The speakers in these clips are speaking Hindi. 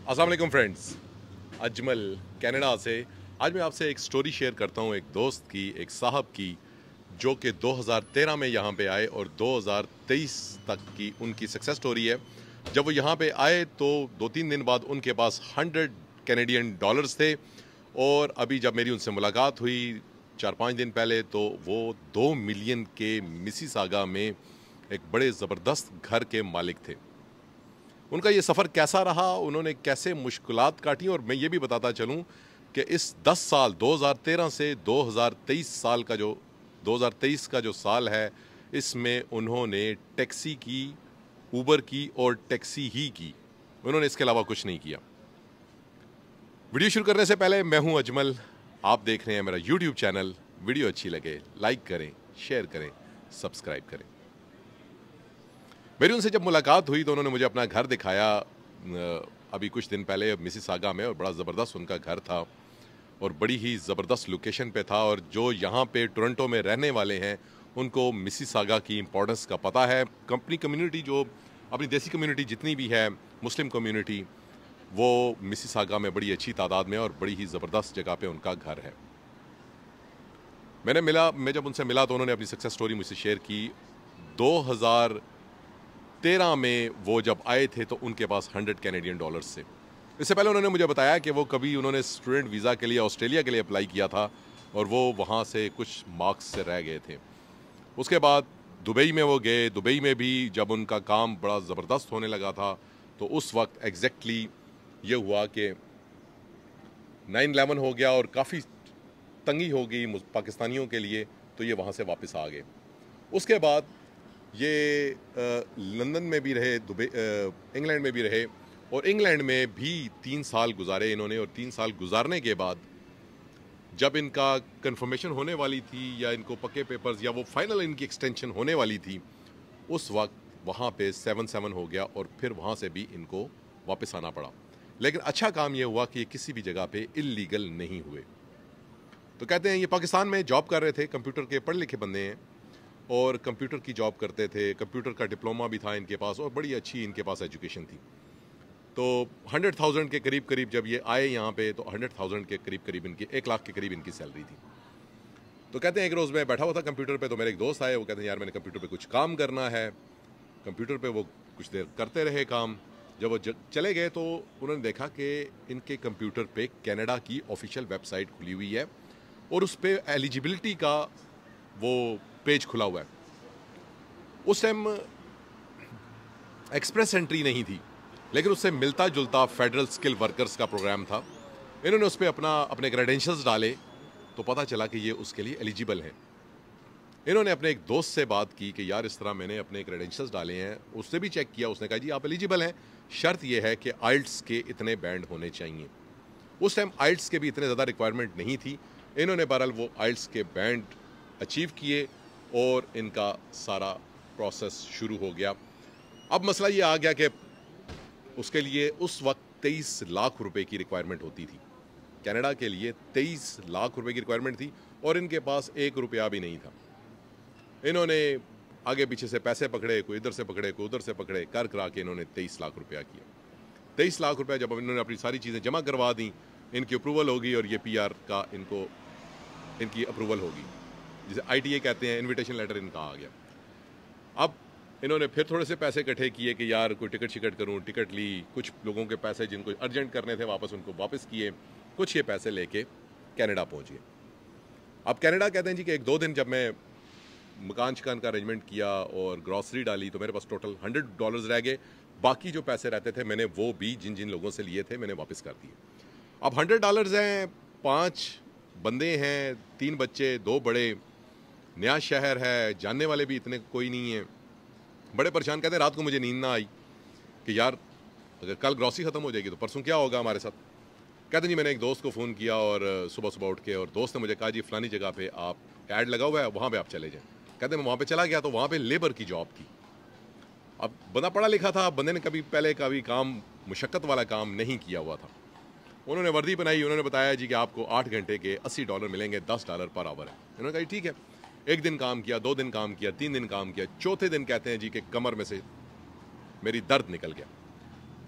अस्सलाम वालेकुम फ्रेंड्स, अजमल कनाडा से। आज मैं आपसे एक स्टोरी शेयर करता हूँ एक दोस्त की, एक साहब की, जो कि 2013 में यहाँ पे आए और 2023 तक की उनकी सक्सेस स्टोरी है। जब वो यहाँ पे आए तो 2-3 दिन बाद उनके पास 100 कैनेडियन डॉलर्स थे और अभी जब मेरी उनसे मुलाकात हुई 4-5 दिन पहले तो वो 2 मिलियन के मिसिसागा में एक बड़े ज़बरदस्त घर के मालिक थे। उनका ये सफ़र कैसा रहा, उन्होंने कैसे मुश्किलात काटी, और मैं ये भी बताता चलूँ कि इस 10 साल 2013 से 2023 का जो साल है, इसमें उन्होंने टैक्सी की, ऊबर की और टैक्सी ही की। उन्होंने इसके अलावा कुछ नहीं किया। वीडियो शुरू करने से पहले, मैं हूं अजमल, आप देख रहे हैं मेरा यूट्यूब चैनल। वीडियो अच्छी लगे लाइक करें, शेयर करें, सब्सक्राइब करें। मेरी उनसे जब मुलाकात हुई तो उन्होंने मुझे अपना घर दिखाया अभी कुछ दिन पहले मिसिसागा में, और बड़ा ज़बरदस्त उनका घर था और बड़ी ही ज़बरदस्त लोकेशन पे था। और जो यहाँ पे टोरंटो में रहने वाले हैं उनको मिसिसागा की इम्पोर्टेंस का पता है। कंपनी कम्युनिटी, जो अपनी देसी कम्युनिटी जितनी भी है, मुस्लिम कम्युनिटी, वो मिसिसागा में बड़ी अच्छी तादाद में और बड़ी ही ज़बरदस्त जगह पे उनका घर है। मैं जब उनसे मिला तो उन्होंने अपनी सक्सेस स्टोरी मुझसे शेयर की। 2013 में वो जब आए थे तो उनके पास 100 कैनेडियन डॉलर्स थे। इससे पहले उन्होंने मुझे बताया कि वो कभी उन्होंने स्टूडेंट वीज़ा के लिए ऑस्ट्रेलिया के लिए अप्लाई किया था और वो वहाँ से कुछ मार्क्स से रह गए थे। उसके बाद दुबई में वो गए। दुबई में भी जब उनका काम बड़ा ज़बरदस्त होने लगा था तो उस वक्त एग्जैक्टली ये हुआ कि 9/11 हो गया और काफ़ी तंगी हो गई पाकिस्तानियों के लिए, तो ये वहाँ से वापस आ गए। उसके बाद ये लंदन में भी रहे, इंग्लैंड में भी रहे, और इंग्लैंड में भी 3 साल गुजारे इन्होंने। और 3 साल गुजारने के बाद जब इनका कंफर्मेशन होने वाली थी या इनको पक्के पेपर्स या वो फाइनल इनकी एक्सटेंशन होने वाली थी, उस वक्त वहाँ पे 7-7 हो गया और फिर वहाँ से भी इनको वापस आना पड़ा। लेकिन अच्छा काम ये हुआ कि ये किसी भी जगह पे इल्लीगल नहीं हुए। तो कहते हैं ये पाकिस्तान में जॉब कर रहे थे, कंप्यूटर के पढ़े लिखे बंदे हैं और कंप्यूटर की जॉब करते थे। कंप्यूटर का डिप्लोमा भी था इनके पास और बड़ी अच्छी इनके पास एजुकेशन थी। तो 100,000 के करीब जब ये आए यहाँ पे तो 100,000 के करीब इनकी 1 लाख के करीब इनकी सैलरी थी। तो कहते हैं एक रोज़ मैं बैठा हुआ था कंप्यूटर पे, तो मेरे एक दोस्त आए। वो कहते हैं यार मैंने कंप्यूटर पे कुछ काम करना है। कंप्यूटर पे वो कुछ देर करते रहे काम। जब वो चले गए तो उन्होंने देखा कि इनके कंप्यूटर पे कनाडा की ऑफिशियल वेबसाइट खुली हुई है और उस पर एलिजिबिलिटी का वो पेज खुला हुआ है। उस टाइम एक्सप्रेस एंट्री नहीं थी, लेकिन उससे मिलता जुलता फेडरल स्किल वर्कर्स का प्रोग्राम था। इन्होंने उस पर अपने क्रेडेंशियल्स डाले तो पता चला कि ये उसके लिए एलिजिबल हैं। इन्होंने अपने एक दोस्त से बात की कि यार इस तरह मैंने अपने क्रेडेंशियल्स डाले हैं। उससे भी चेक किया, उसने कहा जी आप एलिजिबल हैं, शर्त यह है कि आइल्ट्स के इतने बैंड होने चाहिए। उस टाइम आइल्ट्स के भी इतने ज़्यादा रिक्वायरमेंट नहीं थी। इन्होंने बहरहाल वो आइल्ट्स के बैंड अचीव किए और इनका सारा प्रोसेस शुरू हो गया। अब मसला ये आ गया कि उसके लिए उस वक्त 23 लाख रुपए की रिक्वायरमेंट होती थी। कनाडा के लिए 23 लाख रुपए की रिक्वायरमेंट थी और इनके पास 1 रुपया भी नहीं था। इन्होंने आगे पीछे से पैसे पकड़े, कोई इधर से पकड़े, कोई उधर से पकड़े, कर करा के इन्होंने 23 लाख रुपया किया। 23 लाख रुपया जब इन्होंने अपनी सारी चीज़ें जमा करवा दी, इनकी अप्रूवल होगी और ये PR का इनकी अप्रूवल होगी, जिसे ITA कहते हैं, इनविटेशन लेटर इनका आ गया। अब इन्होंने फिर थोड़े से पैसे इकट्ठे किए कि यार कोई टिकट करूं, टिकट ली। कुछ लोगों के पैसे जिनको अर्जेंट करने थे वापस उनको वापस किए। कुछ ये पैसे लेके कनाडा पहुंच गए। अब कनाडा कहते हैं जी कि 1-2 दिन जब मैं मकान शिकान का अरेंजमेंट किया और ग्रॉसरी डाली तो मेरे पास टोटल $100 रह गए। बाकी जो पैसे रहते थे मैंने वो भी जिन जिन लोगों से लिए थे मैंने वापस कर दिए। अब $100 हैं, 5 बंदे हैं, 3 बच्चे, 2 बड़े, नया शहर है, जानने वाले भी इतने कोई नहीं है। बड़े परेशान। कहते हैं रात को मुझे नींद ना आई कि यार अगर कल ग्रॉसरी ख़त्म हो जाएगी तो परसों क्या होगा हमारे साथ। कहते हैं जी मैंने एक दोस्त को फ़ोन किया और सुबह उठ के, और दोस्त ने मुझे कहा जी फलानी जगह पे आप ऐड लगा हुआ है, वहाँ पे आप चले जाएं। कहते हैं मैं वहाँ पे चला गया तो वहाँ पे लेबर की जॉब थी। अब बंदा पढ़ा लिखा था, बंदे ने कभी काम मुशक्क़त वाला काम नहीं किया हुआ था। उन्होंने वर्दी बनाई, उन्होंने बताया जी कि आपको 8 घंटे के $80 मिलेंगे, $10 पर आवर है। उन्होंने कहा ठीक है। 1 दिन काम किया, 2 दिन काम किया, 3 दिन काम किया। चौथे दिन कहते हैं जी कि कमर में से मेरी दर्द निकल गया।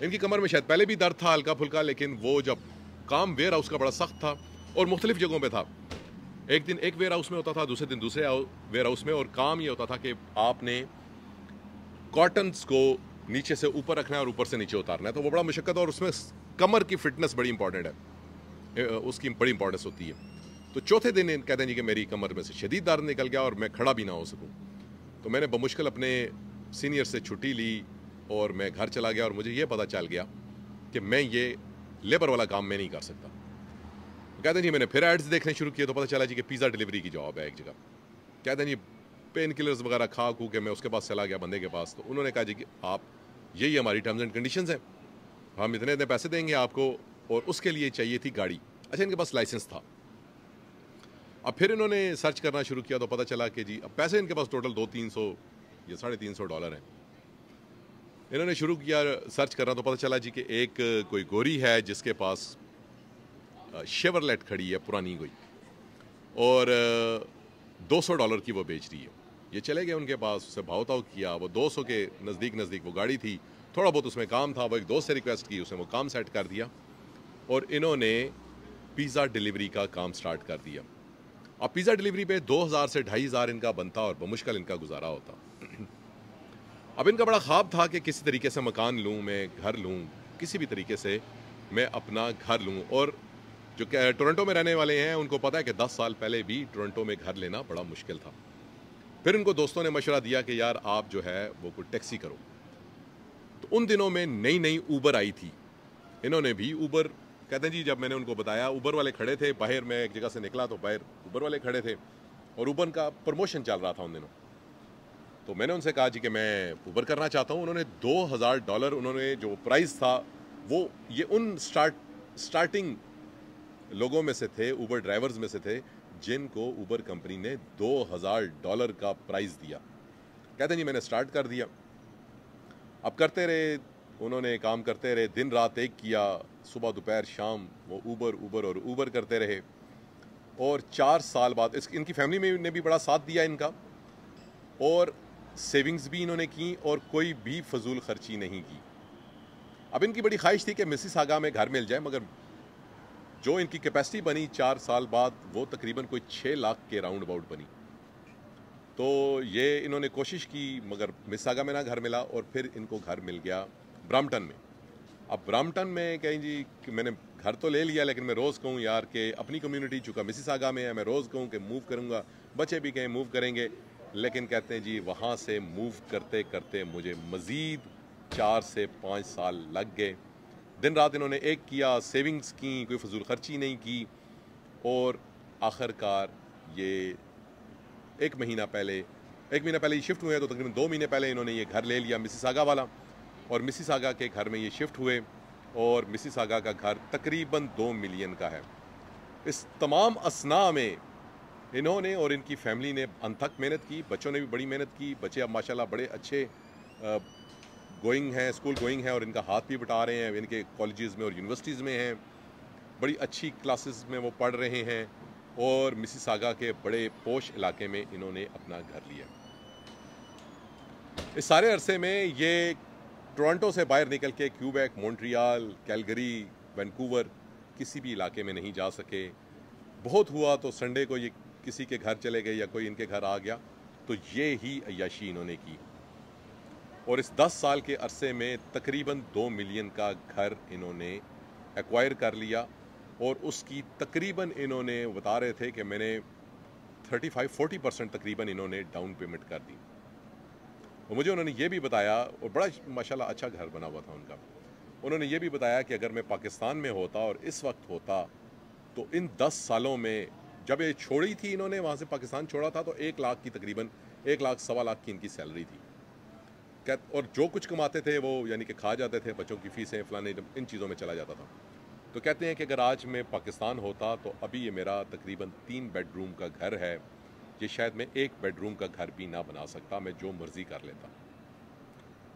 इनकी कमर में शायद पहले भी दर्द था हल्का फुल्का, लेकिन वो जब काम वेयर हाउस का बड़ा सख्त था और मुख्तलिफ जगहों पे था। एक दिन एक वेयर हाउस में होता था, दूसरे दिन दूसरे वेयर हाउस में, और काम ये होता था कि आपने कॉटन्स को नीचे से ऊपर रखना है और ऊपर से नीचे उतारना है। तो वो बड़ा मुशक्कत है और उसमें कमर की फिटनेस बड़ी इंपॉर्टेंट है, उसकी बड़ी इंपॉर्टेंस होती है। तो चौथे दिन कहते हैं जी कि मेरी कमर में से शदीद दर्द निकल गया और मैं खड़ा भी ना हो सकूं। तो मैंने बमुश्किल अपने सीनियर से छुट्टी ली और मैं घर चला गया और मुझे ये पता चल गया कि मैं ये लेबर वाला काम मैं नहीं कर सकता। कहते हैं जी मैंने फिर एड्स देखने शुरू किए तो पता चला जी कि पिज़्ज़ा डिलीवरी की जॉब है एक जगह। कहते हैं जी पेन किलर्स वगैरह खा खू के मैं उसके पास चला गया, बंदे के पास। तो उन्होंने कहा जी कि आप, यही हमारी टर्म्स एंड कंडीशंस हैं, हम इतने इतने पैसे देंगे आपको और उसके लिए चाहिए थी गाड़ी। अच्छा, इनके पास लाइसेंस था। अब फिर इन्होंने सर्च करना शुरू किया तो पता चला कि जी अब पैसे इनके पास टोटल $200-300 या $350 हैं। इन्होंने शुरू किया सर्च करना तो पता चला जी कि एक कोई गोरी है जिसके पास शेवरलेट खड़ी है पुरानी कोई, और $200 की वो बेच रही है। ये चले गए उनके पास, उससे भाव ताव किया, वो 200 के नज़दीक वो गाड़ी थी, थोड़ा बहुत उसमें काम था, वो एक दोस्त से रिक्वेस्ट की, उसने वो काम सेट कर दिया और इन्होंने पिज़्ज़ा डिलीवरी का काम स्टार्ट कर दिया। अब पिज़्ज़ा डिलीवरी पे 2000 से 2500 इनका बनता और बमुश्किल इनका गुजारा होता। अब इनका बड़ा ख्वाब था कि किसी तरीके से मकान लूँ, मैं घर लूँ, किसी भी तरीके से मैं अपना घर लूँ। और जो टोरंटो में रहने वाले हैं उनको पता है कि 10 साल पहले भी टोरंटो में घर लेना बड़ा मुश्किल था। फिर उनको दोस्तों ने मशवरा दिया कि यार आप जो है वो कोई टैक्सी करो। तो उन दिनों में नई नई ऊबर आई थी, इन्होंने भी ऊबर, कहते हैं जी जब मैंने उनको बताया, ऊबर वाले खड़े थे बाहर, मैं एक जगह से निकला तो बाहर ऊबर वाले खड़े थे और ऊबर का प्रमोशन चल रहा था उन दिनों। तो मैंने उनसे कहा जी कि मैं ऊबर करना चाहता हूँ। उन्होंने $2000, उन्होंने जो प्राइस था वो, ये उन स्टार्टिंग लोगों में से थे, ऊबर ड्राइवर्स में से थे, जिनको ऊबर कंपनी ने $2000 का प्राइस दिया। कहते हैं जी मैंने स्टार्ट कर दिया। अब करते रहे, उन्होंने काम करते रहे, दिन रात एक किया, सुबह दोपहर शाम वो ऊबर करते रहे। और 4 साल बाद इनकी फैमिली में ने भी बड़ा साथ दिया इनका, और सेविंग्स भी इन्होंने की और कोई भी फजूल खर्ची नहीं की। अब इनकी बड़ी ख्वाहिश थी कि मिसिसागा में घर मिल जाए, मगर जो इनकी कैपेसिटी बनी 4 साल बाद वो तकरीबन कोई 6 लाख के राउंड अबाउट बनी। तो ये इन्होंने कोशिश की मगर मिसिसागा में ना घर मिला और फिर इनको घर मिल गया ब्रैम्पटन में। अब ब्रैम्पटन में कहीं जी कि मैंने घर तो ले लिया, लेकिन मैं रोज़ कहूँ यार कि अपनी कम्युनिटी चूँकि मिसिसागा में है, मैं रोज़ कहूँ कि मूव करूँगा, बच्चे भी कहें मूव करेंगे, लेकिन कहते हैं जी वहाँ से मूव करते करते मुझे मज़ीद 4 से 5 साल लग गए। दिन रात इन्होंने एक किया, सेविंग्स की, कोई फजूल खर्ची नहीं की, और आखिरकार ये एक महीना पहले ये शिफ्ट हुए, तो तकरीबन 2 महीने पहले इन्होंने ये घर ले लिया मिसिसागा वाला, और मिसिसागा के घर में ये शिफ्ट हुए, और मिसिसागा का घर तकरीबन 2 मिलियन का है। इस तमाम असना में इन्होंने और इनकी फैमिली ने अनथक मेहनत की, बच्चों ने भी बड़ी मेहनत की। बच्चे अब माशाल्लाह बड़े अच्छे गोइंग हैं, स्कूल गोइंग हैं, और इनका हाथ भी बटा रहे हैं, इनके कॉलेजेस में और यूनिवर्सिटीज़ में हैं, बड़ी अच्छी क्लासेस में वो पढ़ रहे हैं, और मिसिसागा के बड़े पोश इलाके में इन्होंने अपना घर लिया। इस सारे अरसे में ये टोरंटो से बाहर निकल के क्यूबेक, मॉन्ट्रियल, कैलगरी, वैंकूवर किसी भी इलाके में नहीं जा सके। बहुत हुआ तो संडे को ये किसी के घर चले गए या कोई इनके घर आ गया, तो ये ही अय्याशी इन्होंने की। और इस 10 साल के अरसे में तकरीबन 2 मिलियन का घर इन्होंने एक्वायर कर लिया, और उसकी तकरीबन इन्होंने बता रहे थे कि मैंने 35-40% तकरीबन इन्होंने डाउन पेमेंट कर दी। और मुझे उन्होंने ये भी बताया, और बड़ा माशाल्लाह अच्छा घर बना हुआ था उनका, उन्होंने ये भी बताया कि अगर मैं पाकिस्तान में होता और इस वक्त होता, तो इन 10 सालों में जब ये छोड़ी थी इन्होंने, वहाँ से पाकिस्तान छोड़ा था, तो 1 लाख की तकरीबन 1 लाख सवा लाख की इनकी सैलरी थी। और जो कुछ कमाते थे वो यानी कि खा जाते थे, बच्चों की फीसें फलाने इन चीज़ों में चला जाता था। तो कहते हैं कि अगर आज मैं पाकिस्तान होता तो अभी ये मेरा तकरीबन 3 बेडरूम का घर है, ये शायद मैं 1 बेडरूम का घर भी ना बना सकता, मैं जो मर्ज़ी कर लेता।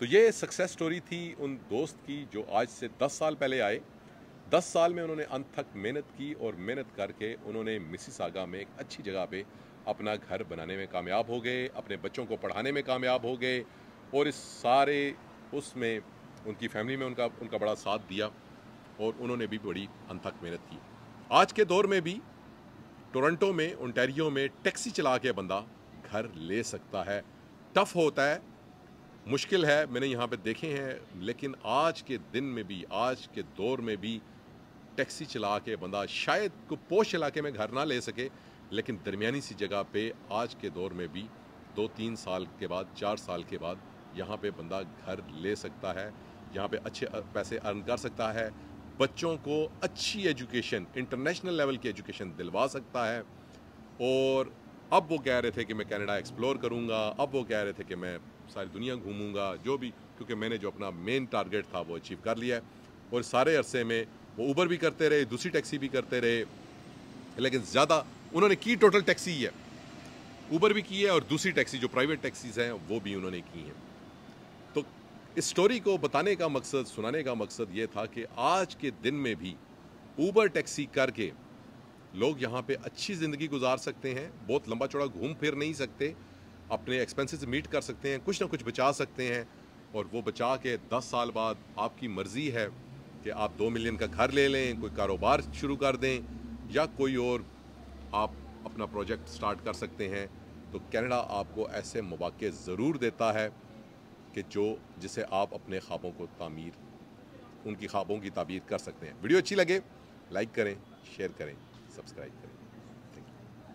तो ये सक्सेस स्टोरी थी उन दोस्त की जो आज से 10 साल पहले आए। 10 साल में उन्होंने अनथक मेहनत की, और मेहनत करके उन्होंने मिसिसागा में एक अच्छी जगह पे अपना घर बनाने में कामयाब हो गए, अपने बच्चों को पढ़ाने में कामयाब हो गए, और इस सारे उसमें उनकी फैमिली में उनका बड़ा साथ दिया और उन्होंने भी बड़ी अनथक मेहनत की। आज के दौर में भी टोरंटो में, ओंटारियो में टैक्सी चला के बंदा घर ले सकता है। टफ होता है, मुश्किल है, मैंने यहाँ पे देखे हैं, लेकिन आज के दिन में भी, आज के दौर में भी टैक्सी चला के बंदा शायद को पोश इलाके में घर ना ले सके, लेकिन दरमियानी सी जगह पे आज के दौर में भी 2-3 साल के बाद, 4 साल के बाद यहाँ पे बंदा घर ले सकता है, यहाँ पे अच्छे पैसे अर्न कर सकता है, बच्चों को अच्छी एजुकेशन, इंटरनेशनल लेवल की एजुकेशन दिलवा सकता है। और अब वो कह रहे थे कि मैं कनाडा एक्सप्लोर करूँगा, अब वो कह रहे थे कि मैं सारी दुनिया घूमूंगा, जो भी, क्योंकि मैंने जो अपना मेन टारगेट था वो अचीव कर लिया है। और सारे अरसे में वो ऊबर भी करते रहे, दूसरी टैक्सी भी करते रहे, लेकिन ज़्यादा उन्होंने की टोटल टैक्सी ही है, ऊबर भी की है और दूसरी टैक्सी जो प्राइवेट टैक्सीज हैं वो भी उन्होंने की हैं। तो इस स्टोरी को बताने का मकसद, सुनाने का मकसद ये था कि आज के दिन में भी ऊबर टैक्सी करके लोग यहाँ पे अच्छी ज़िंदगी गुजार सकते हैं, बहुत लंबा चौड़ा घूम फिर नहीं सकते, अपने एक्सपेंसेस मीट कर सकते हैं, कुछ ना कुछ बचा सकते हैं, और वो बचा के 10 साल बाद आपकी मर्ज़ी है कि आप 2 मिलियन का घर ले लें, कोई कारोबार शुरू कर दें, या कोई और आप अपना प्रोजेक्ट स्टार्ट कर सकते हैं। तो कनाडा आपको ऐसे मौके ज़रूर देता है कि जिसे आप अपने ख्वाबों को उनकी ख्वाबों की ताबीर कर सकते हैं। वीडियो अच्छी लगे लाइक करें, शेयर करें, सब्सक्राइब करें।